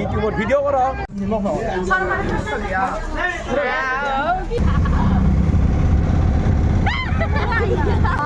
ইউটিউবত ভিডিঅ' কৰা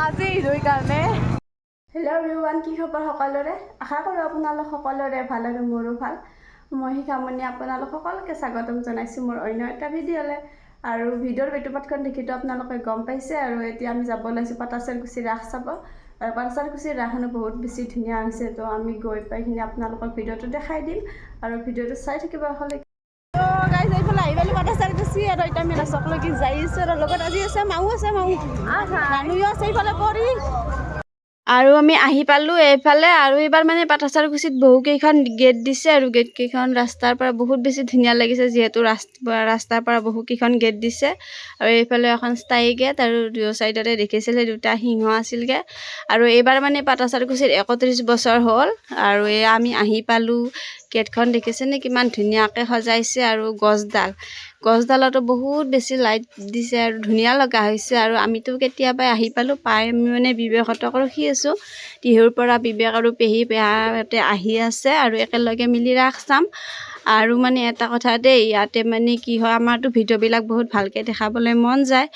আজি ইদুৰ কাৰণে হেল্ল' এভৰিৱান, কি খবৰ সকলোৰে? আশা কৰোঁ আপোনালোক সকলোৰে ভাল আৰু মোৰো ভাল। মই শিখামণি আপোনালোক সকলোকে স্বাগতম জনাইছোঁ মোৰ অন্য এটা ভিডিঅ'লৈ। আৰু ভিডিঅ'ৰ বেটুপাতখন দেখিতো আপোনালোকে গম পাইছে। আৰু এতিয়া আমি যাব ওলাইছোঁ পাটাচাৰকুচিৰ ৰাস চাব। আৰু পাটাচাৰকুচিৰ ৰাসখনো বহুত বেছি ধুনীয়া হৈছে, তো আমি গৈ পাইখিনি আপোনালোকক ভিডিঅ'টো দেখাই দিম আৰু ভিডিঅ'টো চাই থাকিব হ'লে। গাইজ এইফালে আহি পালোঁ পাটাচাৰকুচি, আৰু এতিয়া আমি ৰাসকলৈকে যাই আছোঁ। আৰু লগত আজি আছে মাও মানুহ আছে এইফালে পৰি। আৰু আমি আহি পালোঁ এইফালে। আৰু এইবাৰ মানে পাটাচাৰকুচিত বহুকেইখন গেট দিছে, আৰু গেটকেইখন ৰাস্তাৰ পৰা বহুত বেছি ধুনীয়া লাগিছে, যিহেতু ৰাস্তাৰ পৰা বহুকেইখন গেট দিছে। আৰু এইফালে এখন স্থায়ী গেট, আৰু দুয়ো চাইডতে দেখিছিলে দুটা সিংহ আছিলগৈ। আৰু এইবাৰ মানে পাটাচাৰকুচিত 31 বছৰ হ'ল, আৰু আমি আহি পালোঁ। গেটখন দেখিছেনে কিমান ধুনীয়াকৈ সজাইছে, আৰু গছডালতো বহুত বেছি লাইট দিছে আৰু ধুনীয়া লগা হৈছে। আৰু আমিতো কেতিয়াবাই আহি পালোঁ, আমি মানে বিবেকহঁতক ৰখি আছোঁ। টিহুৰ পৰা বিবেক আৰু পেহী পেহাহঁতে আহি আছে, আৰু একেলগে মিলি ৰাস চাম। আৰু মানে এটা কথা দেই, ইয়াতে মানে কি হয়, আমাৰতো ভিডিঅ'বিলাক বহুত ভালকৈ দেখাবলৈ মন যায়,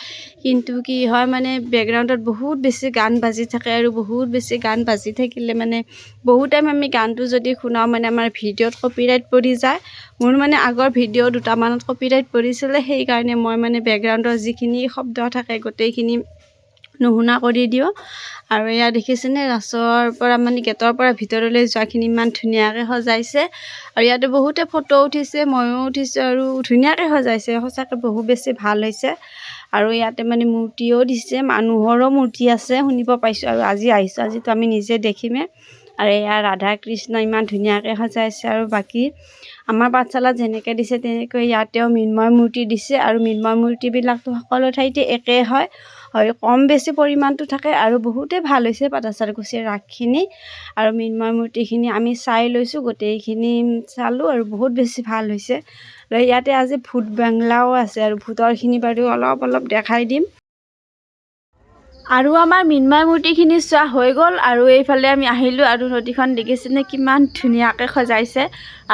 কিন্তু কি হয় মানে বেকগ্ৰাউণ্ডত বহুত বেছি গান বাজি থাকে। আৰু বহুত বেছি গান বাজি থাকিলে মানে বহুত টাইম আমি গানটো যদি শুনাওঁ মানে আমাৰ ভিডিঅ'ত কপিৰাইট পৰি যায়। মোৰ মানে আগৰ ভিডিঅ' দুটামানত কপিৰাইট পৰিছিলে, সেইকাৰণে মই মানে বেকগ্ৰাউণ্ডৰ যিখিনি শব্দ থাকে গোটেইখিনি নুশুনা কৰি দিওঁ। আৰু এয়া দেখিছেনে ৰাসৰ পৰা মানে গেটৰ পৰা ভিতৰলৈ যোৱাখিনি ইমান ধুনীয়াকৈ সজাইছে। আৰু ইয়াতে বহুতে ফটো উঠিছে, ময়ো উঠিছোঁ, আৰু ধুনীয়াকৈ সজাইছে, সঁচাকৈ বহুত বেছি ভাল হৈছে। আৰু ইয়াতে মানে মূৰ্তিও দিছে, মানুহৰো মূৰ্তি আছে শুনিব পাইছোঁ। আৰু আজি আহিছোঁ, আজিতো আমি নিজে দেখিমেই। আৰু এয়া ৰাধা কৃষ্ণ ইমান ধুনীয়াকৈ সজাইছে। আৰু বাকী আমাৰ পাঠশালাত যেনেকৈ দিছে তেনেকৈ ইয়াতেও মৃন্ময় মূৰ্তি দিছে। আৰু মৃন্ময় মূৰ্তিবিলাকতো সকলো ঠাইতে একেই হয়, কম বেছি পৰিমাণটো থাকে। আৰু বহুতেই ভাল হৈছে পাটাচাৰকুচিৰ ৰাসখিনি। আৰু মৃন্ময় মূৰ্তিখিনি আমি চাই লৈছোঁ, গোটেইখিনি চালোঁ, আৰু বহুত বেছি ভাল হৈছে। আৰু ইয়াতে আজি ভূত বাংলাও আছে, আৰু ভূতৰখিনি বাৰু অলপ দেখাই দিম। আৰু আমাৰ মৃন্ময় মূৰ্তিখিনি চোৱা হৈ গ'ল। আৰু এইফালে আমি আহিলোঁ, আৰু নদীখন দেখিছেনে কিমান ধুনীয়াকৈ সজাইছে।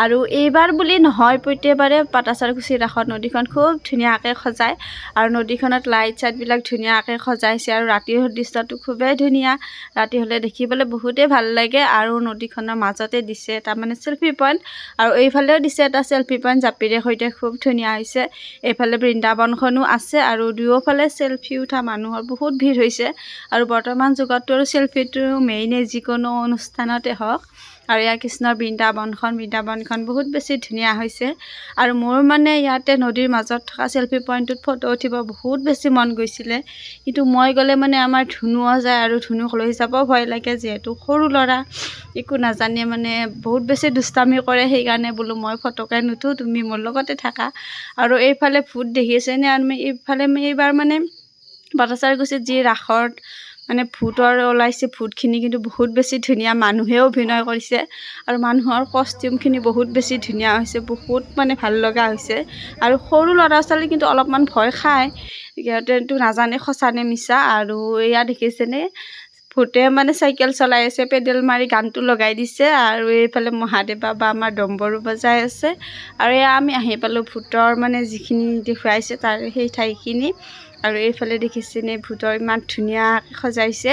আৰু এইবাৰ বুলি নহয়, প্ৰত্যেকবাৰে পাটাচাৰকুচিৰ ৰাসত নদীখন খুব ধুনীয়াকৈ সজায়। আৰু নদীখনত লাইট চাইটবিলাক ধুনীয়াকৈ সজাইছে। আৰু ৰাতিৰ দৃশ্যটো খুবেই ধুনীয়া, ৰাতি হ'লে দেখিবলৈ বহুতেই ভাল লাগে। আৰু নদীখনৰ মাজতে দিছে তাৰমানে চেল্ফি পইণ্ট, আৰু এইফালেও দিছে এটা চেল্ফি পইণ্ট জাপিৰে সৈতে, খুব ধুনীয়া হৈছে। এইফালে বৃন্দাবনখনো আছে, আৰু দুয়োফালে চেল্ফি উঠা মানুহৰ বহুত ভিৰ হৈছে। আৰু বৰ্তমান যুগততো আৰু চেল্ফিটো মেইনে যিকোনো অনুষ্ঠানতে হওক। আৰু ইয়াৰ কৃষ্ণৰ বৃন্দাবনখন বহুত বেছি ধুনীয়া হৈছে। আৰু মোৰ মানে ইয়াতে নদীৰ মাজত থকা চেল্ফি পইণ্টটোত ফটো উঠিব বহুত বেছি মন গৈছিলে, কিন্তু মই গ'লে মানে আমাৰ ধুনুও যায়, আৰু ধুনুক লৈ যাব ভয় লাগে, যিহেতু সৰু ল'ৰা একো নাজানে, মানে বহুত বেছি দুষ্টামি কৰে। সেইকাৰণে বোলো মই ফটোকে নুঠোঁ, তুমি মোৰ লগতে থাকা। আৰু এইফালে ভূত দেখিছেনে? আমি এইবাৰ মানে পাটাচাৰকুচিত যি ৰাসত মানে ভূতৰ ওলাইছে, ভূতখিনি কিন্তু বহুত বেছি ধুনীয়া, মানুহেও অভিনয় কৰিছে। আৰু মানুহৰ কষ্টিউমখিনি বহুত বেছি ধুনীয়া হৈছে, বহুত মানে ভাল লগা হৈছে। আৰু সৰু ল'ৰা ছোৱালী কিন্তু অলপমান ভয় খায়, সিহঁতেতো নাজানে সঁচা নে মিছা। আৰু এয়া দেখিছেনে ভূতে মানে চাইকেল চলাই আছে, পেডেল মাৰি গানটো লগাই দিছে। আৰু এইফালে মহাদেৱ বাবা আমাৰ ডম্বৰু বজাই আছে। আৰু এয়া আমি আহি পালোঁ ভূতৰ মানে যিখিনি দেখুৱাইছে তাৰ সেই ঠাইখিনি। আৰু এইফালে দেখিছেনে ভূতৰ ইমান ধুনীয়াকৈ সজাইছে।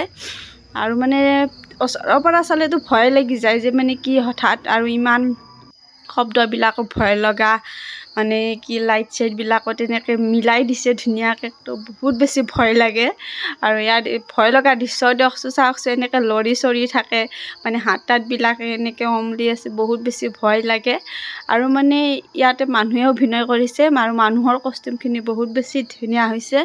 আৰু মানে ওচৰৰ পৰা চালেতো ভয় লাগি যায়, যে মানে কি হঠাৎ আৰু ইমান শব্দবিলাকো ভয় লগা, মানে কি লাইট চাইটবিলাকো তেনেকৈ মিলাই দিছে ধুনীয়াকৈ, তো বহুত বেছি ভয় লাগে। আৰু ইয়াত ভয় লগা দৃশ্য চাওকচোন, এনেকৈ লৰি চৰি থাকে, মানে হাত তাতবিলাকে এনেকৈ অমলি আছে, বহুত বেছি ভয় লাগে। আৰু মানে ইয়াতে মানুহে অভিনয় কৰিছে, আৰু মানুহৰ কষ্টিউমখিনি বহুত বেছি ধুনীয়া হৈছে।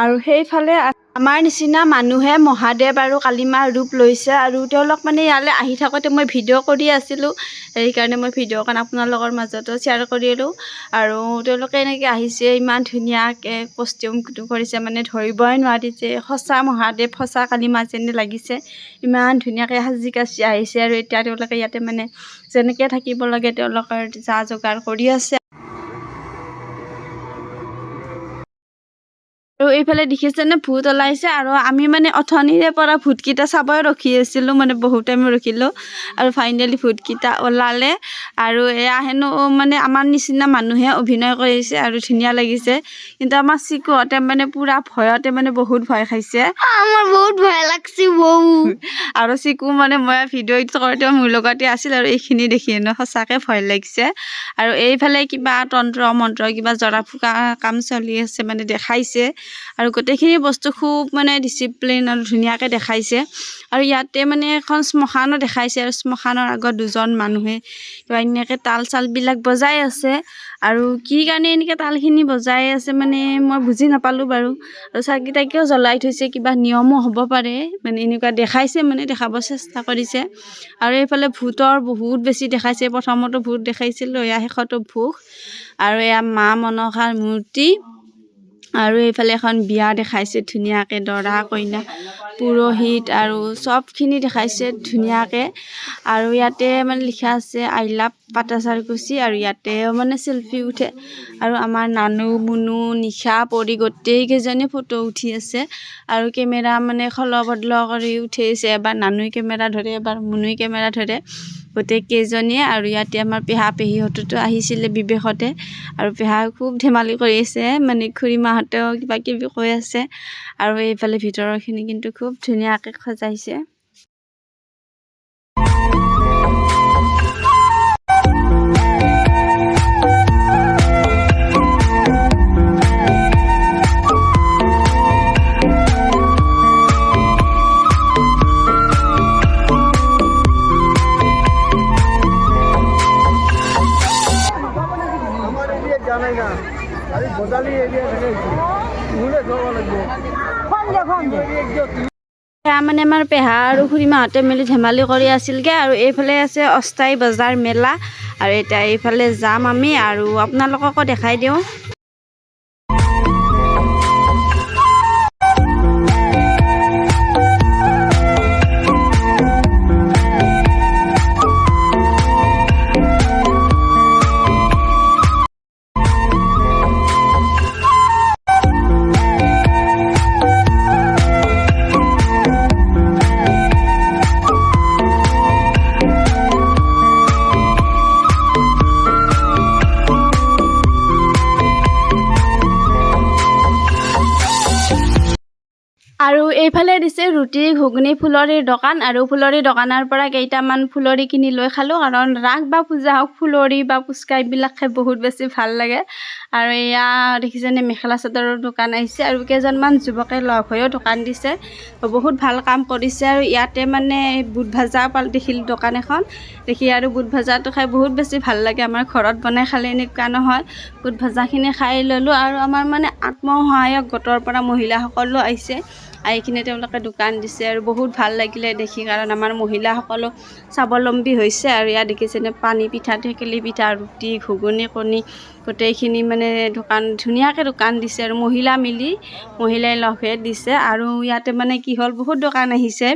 আৰু সেইফালে আমাৰ নিচিনা মানুহে মহাদেৱ আৰু কালীমাৰ ৰূপ লৈছে। আৰু তেওঁলোক মানে ইয়ালৈ আহি থাকোঁতে মই ভিডিঅ' কৰি আছিলোঁ, সেইকাৰণে মই ভিডিঅ'খন আপোনালোকৰ মাজতো শ্বেয়াৰ কৰিলোঁ। আৰু তেওঁলোকে এনেকৈ আহিছে, ইমান ধুনীয়াকৈ কষ্টিউম কৰিছে, মানে ধৰিবই নোৱাৰি যে সঁচা মহাদেৱ সঁচা কালীমা যেনে লাগিছে। ইমান ধুনীয়াকৈ সাজি কাচি আহিছে। আৰু এতিয়া তেওঁলোকে ইয়াতে মানে যেনেকৈ থাকিব লাগে তেওঁলোকৰ যা যোগাৰ কৰি আছে। আৰু এইফালে দেখিছেনে ভূত ওলাইছে আৰু আমি মানে অথনিৰে পৰা ভূতকেইটা চাবই ৰখি আছিলোঁ মানে বহুত টাইম ৰখিলোঁ আৰু ফাইনেলি ভূতকেইটা ওলালে আৰু এয়া হেনো মানে আমাৰ নিচিনা মানুহে অভিনয় কৰিছে আৰু ধুনীয়া লাগিছে কিন্তু আমাৰ চিকুহঁতে মানে পূৰা ভয়তে মানে বহুত ভয় খাইছে আমাৰ বহুত ভয় লাগছে বউ আৰু চিকু মানে মই ভিডিঅ'ত কৰোঁতে মোৰ লগতে আছিল আৰু এইখিনি দেখি হেনো সঁচাকৈ ভয় লাগিছে আৰু এইফালে কিবা তন্ত্ৰ মন্ত্ৰ কিবা জৰা ফুকা কাম চলি আছে মানে দেখাইছে আৰু গোটেইখিনি বস্তু খুব মানে ডিচিপ্লিন আৰু ধুনীয়াকৈ দেখাইছে আৰু ইয়াতে মানে এখন শ্মশানো দেখাইছে আৰু শ্মশানৰ আগত দুজন মানুহে কিবা এনেকৈ তাল চালবিলাক বজাই আছে আৰু কি কাৰণে এনেকৈ তালখিনি বজাই আছে মানে মই বুজি নাপালোঁ বাৰু আৰু চাকি তাকিও জ্বলাই থৈছে কিবা নিয়মো হ'ব পাৰে মানে এনেকুৱা দেখাইছে মানে দেখাব চেষ্টা কৰিছে আৰু এইফালে ভূতৰ বহুত বেছি দেখাইছে প্ৰথমতো ভূত দেখাইছিলোঁ এয়া শেষতো ভূত আৰু এয়া মা মনসাৰ মূৰ্তি আৰু এইফালে এখন বিয়া দেখাইছে ধুনীয়াকৈ দৰা কইনা পুৰোহিত আৰু চবখিনি দেখাইছে ধুনীয়াকৈ আৰু ইয়াতে মানে লিখা আছে আই লাভ পাটাচাৰকুচি আৰু ইয়াতেও মানে চেলফি উঠে আৰু আমাৰ নানু মুনু নিশা পৰি গোটেইকেইজনী ফটো উঠি আছে আৰু কেমেৰা মানে সল বদল কৰি উঠিছে এবাৰ নানুই কেমেৰা ধৰে এবাৰ মুনুই কেমেৰা ধৰে গোটেইকেইজনীয়ে আৰু ইয়াতে আমাৰ পেহা পেহীহঁততো আহিছিলে বিবেকতে আৰু পেহা খুব ধেমালি কৰি আছে মানে খুৰীমাহঁতেও কিবা কিবি কৈ আছে আৰু এইফালে ভিতৰৰখিনি কিন্তু খুব ধুনীয়াকৈ সজাইছে সেয়া মানে আমাৰ পেহা আৰু খুৰীমাহঁতে মিলি ধেমালি কৰি আছিলগৈ আৰু এইফালে আছে অস্থায়ী বজাৰ মেলা আৰু এতিয়া এইফালে যাম আমি আৰু আপোনালোককো দেখাই দিওঁ আৰু এইফালে দিছে ৰুটি ঘুগুনি ফুলৰিৰ দোকান আৰু ফুলৰিৰ দোকানৰ পৰা কেইটামান ফুলৰি কিনি লৈ খালোঁ কাৰণ ৰাস বা পূজা হওক ফুলৰি বা পুচকা এইবিলাক খাই বহুত বেছি ভাল লাগে আৰু এয়া দেখিছেনে মেখেলা চাদৰৰ দোকান আহিছে আৰু কেইজনমান যুৱকে লগ হৈও দোকান দিছে বহুত ভাল কাম কৰিছে আৰু ইয়াতে মানে বুট ভাজা দেখিলোঁ দোকান এখন দেখি আৰু বুট ভাজাটো খাই বহুত বেছি ভাল লাগে আমাৰ ঘৰত বনাই খালে এনেকুৱা নহয় বুট ভাজাখিনি খাই ল'লোঁ আৰু আমাৰ মানে আত্মসহায়ক গোটৰ পৰা মহিলাসকলো আহিছে এইখিনি তেওঁলোকে দোকান দিছে আৰু বহুত ভাল লাগিলে দেখি কাৰণ আমাৰ মহিলাসকলো স্বাৱলম্বী হৈছে আৰু ইয়াত দেখিছেনে পানী পিঠা টেকেলি পিঠা ৰুটি ঘুগুনি কণী গোটেইখিনি মানে দোকান ধুনীয়াকৈ দোকান দিছে আৰু মহিলাই লগ হৈ দিছে আৰু ইয়াতে মানে কি হ'ল বহুত দোকান আহিছে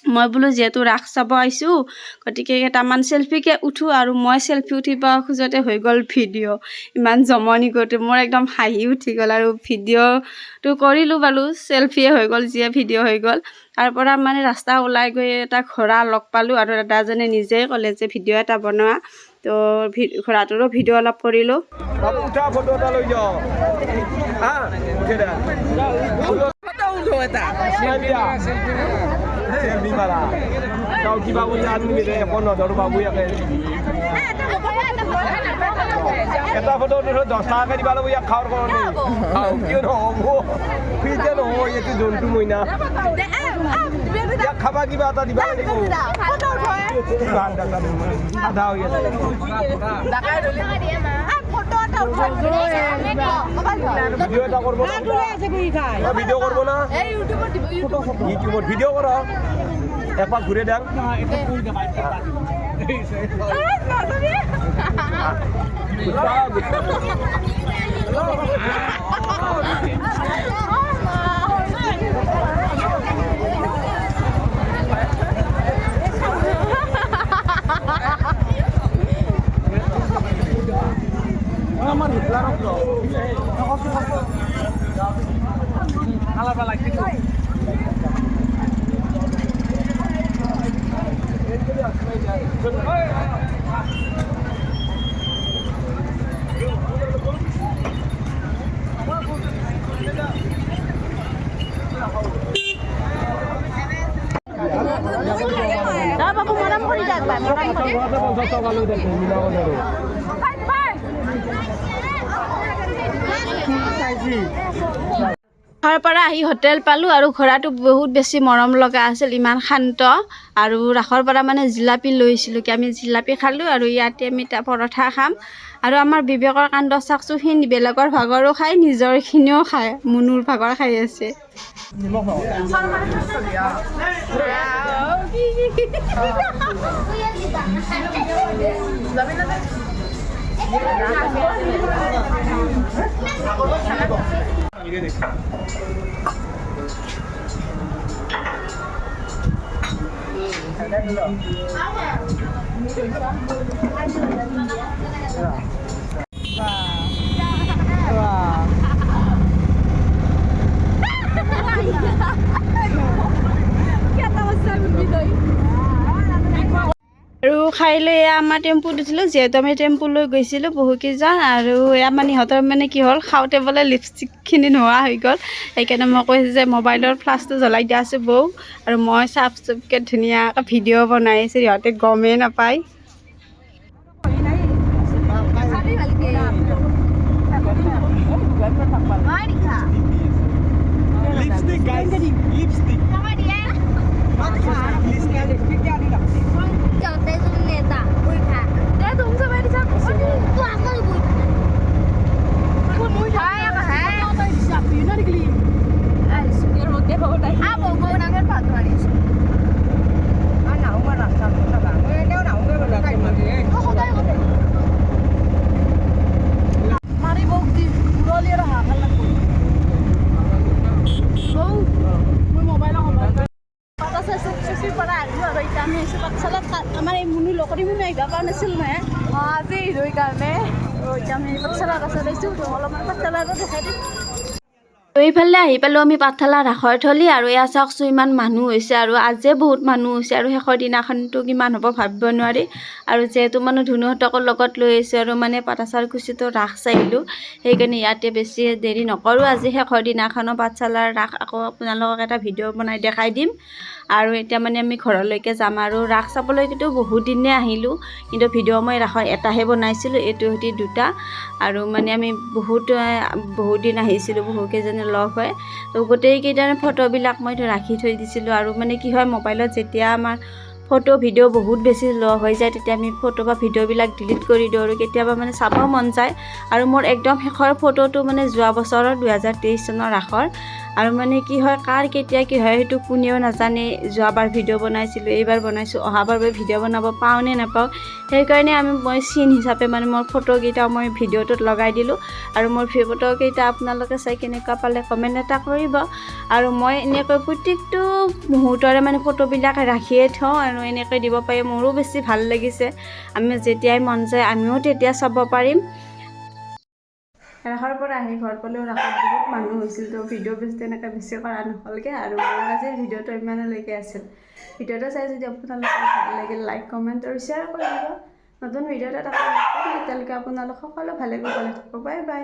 মই বোলো যিহেতু ৰাস চাব আহিছোঁ গতিকে কেইটামান চেলফিকে উঠোঁ আৰু মই চেলফি উঠিব খোজোতে হৈ গ'ল ভিডিঅ' ইমান জমনি কৰোঁতে মোৰ একদম হাঁহি উঠি গ'ল আৰু ভিডিঅ'টো কৰিলোঁ বাৰু চেলফিয়ে হৈ গ'ল যিয়ে ভিডিঅ' হৈ গ'ল তাৰপৰা মানে ৰাস্তা ওলাই গৈ এটা ঘোঁৰা লগ পালোঁ আৰু দাদাজনে নিজেই ক'লে যে ভিডিঅ' এটা বনোৱা তো ঘোঁৰাটোৰো ভিডিঅ' অলপ কৰিলোঁ কিবা বুলি আদমি নধৰো বাবু ইয়াকে এটা ফটো 10 টাকাকে দিবা লাগিব ইয়াক খাওয়াৰ কাৰণে কিয় নহ'ব ফ্ৰীতে নহয় এইটো জন্তু মইনা ইয়াক খাবা কিবা এটা দিবা লাগিব আধা হৈ আছে ভিডিঅ' এটা কৰিব ভিডিঅ' কৰিব না ইউটিউবত ভিডিঅ' কৰা একবাৰ ঘুৰে দেন আমাৰ বাবু মৰম কৰি যাক বা মৰম কৰি ঘৰৰ পৰা আহি হোটেল পালোঁ আৰু ঘোঁৰাটো বহুত বেছি মৰম লগা আছিল, ইমান শান্ত। আৰু ৰাসৰ পৰা মানে জিলাপি লৈছিলোঁ কি আমি জিলাপি খালোঁ আৰু ইয়াতে আমি পৰঠা খাম। আৰু আমাৰ বিবেকৰ কাণ্ড চাকচোন, সি বেলেগৰ ভাগৰো খায়, নিজৰখিনিও খায়, মুনুৰ ভাগৰ খাই আছে। আৰু খাই লৈ আমাৰ টেম্পু দিছিলোঁ, যিহেতু আমি টেম্পু লৈ গৈছিলোঁ বহুকেইজন। আৰু আমাৰ ইহঁতৰ মানে কি হ'ল, খাওঁতে বোলে লিপষ্টিকখিনি নোহোৱা হৈ গ'ল। সেইকাৰণে মই কৈছোঁ যে মোবাইলৰ ফ্লাছটো জ্বলাই দিয়া আছে বৌ, আৰু মই চাফ চুফকৈ ধুনীয়াকৈ ভিডিঅ' বনাই আছোঁ, সিহঁতে গমেই নাপায়। Lipstick guys lipstick Chọn tên tôi nè tạ ui thả để tôi không sao đi sao tôi ăn cái bụi con mũi thái à hả tôi sập bị nó đi kì à bộ cô đang cái phật rồi đi anh nào mà đặt sập là bạn nếu nào cái mình là cái gì không đây không mari bố đi bố lia ra hả cái là bố bố mobile nó không চুচিৰ পৰা আহিলোঁ আৰু এতিয়া আমি আহিছোঁ পাঠশালাত। আমাৰ এই মুনু লগৰী মুনু আহিব পৰা নাছিল নহয়, আজি আহিলোঁ সেইকাৰণে। এতিয়া আমি পাঠশালাত আছে দেখিছোঁ, অলপমান পাঠশালাতো দেখাই দিম। এইফালে আহি পালোঁ আমি পাঠশালা ৰাসৰ থলী, আৰু এয়া চাওকচোন ইমান মানুহ হৈছে, আৰু আজিয়ে বহুত মানুহ হৈছে, আৰু শেষৰ দিনাখনতো কিমান হ'ব ভাবিব নোৱাৰি। আৰু যিহেতু মানুহ ধুনুহঁতকৰ লগত লৈ আহিছোঁ, আৰু মানে পাঠাচাৰকুচিতো ৰাস চাইছিলোঁ, সেইকাৰণে ইয়াতে বেছি দেৰি নকৰোঁ। আজি শেষৰ দিনাখনো পাঠশালাৰ ৰাস আকৌ আপোনালোকক এটা ভিডিঅ' বনাই দেখাই দিম। আৰু এতিয়া মানে আমি ঘৰলৈকে যাম। আৰু ৰাস চাবলৈতো বহুত দিনে আহিলোঁ, কিন্তু ভিডিঅ' মই ৰাসৰ এটাহে বনাইছিলোঁ, এইটো সৈতে দুটা। আৰু মানে আমি বহুত দিন আহিছিলোঁ, বহুকেইজনে লগ হয়। তো গোটেইকেইটাৰ ফটোবিলাক মই ৰাখি থৈ দিছিলোঁ। আৰু মানে কি হয়, মোবাইলত যেতিয়া আমাৰ ফটো ভিডিঅ' বহুত বেছি লগ হৈ যায়, তেতিয়া আমি ফটো বা ভিডিঅ'বিলাক ডিলিট কৰি দিওঁ, আৰু কেতিয়াবা মানে চাব মন যায়। আৰু মোৰ একদম শেষৰ ফটোটো মানে যোৱা বছৰৰ 2023 চনৰ ৰাসৰ। আৰু মানে কি হয়, কাৰ কেতিয়া কি হয় সেইটো কোনেও নাজানে। যোৱাবাৰ ভিডিঅ' বনাইছিলোঁ, এইবাৰ বনাইছোঁ, অহাবাৰ ভিডিঅ' বনাব পাওঁ নে নাপাওঁ, সেইকাৰণে মই চিন হিচাপে মানে মোৰ ফটোকেইটা মই ভিডিঅ'টোত লগাই দিলোঁ। আৰু মোৰ ফটোকেইটা আপোনালোকে চাই কেনেকুৱা পালে কমেণ্ট এটা কৰিব। আৰু মই এনেকৈ প্ৰত্যেকটো মুহূৰ্তৰে মানে ফটোবিলাক ৰাখিয়ে থওঁ, আৰু এনেকৈ দিব পাৰি মোৰো বেছি ভাল লাগিছে। আমি যেতিয়াই মন যায় আমিও তেতিয়া চাব পাৰিম। ৰাসৰ পৰা আহি ঘৰ পালেও ৰাসত বহুত মানুহ হৈছিল, তো ভিডিঅ' তেনেকৈ বেছি কৰা নহ'লগৈ। আৰু মোৰ আজিৰ ভিডিঅ'টো ইমানলৈকে আছিল। ভিডিঅ'টো চাই যদি আপোনালোকৰ ভাল লাগিল, লাইক কমেণ্ট আৰু শ্বেয়াৰ কৰিব। নতুন ভিডিঅ' এটা তেতিয়ালৈকে আপোনালোক সকলো ভালে কুশলে থাকক। Bye bye.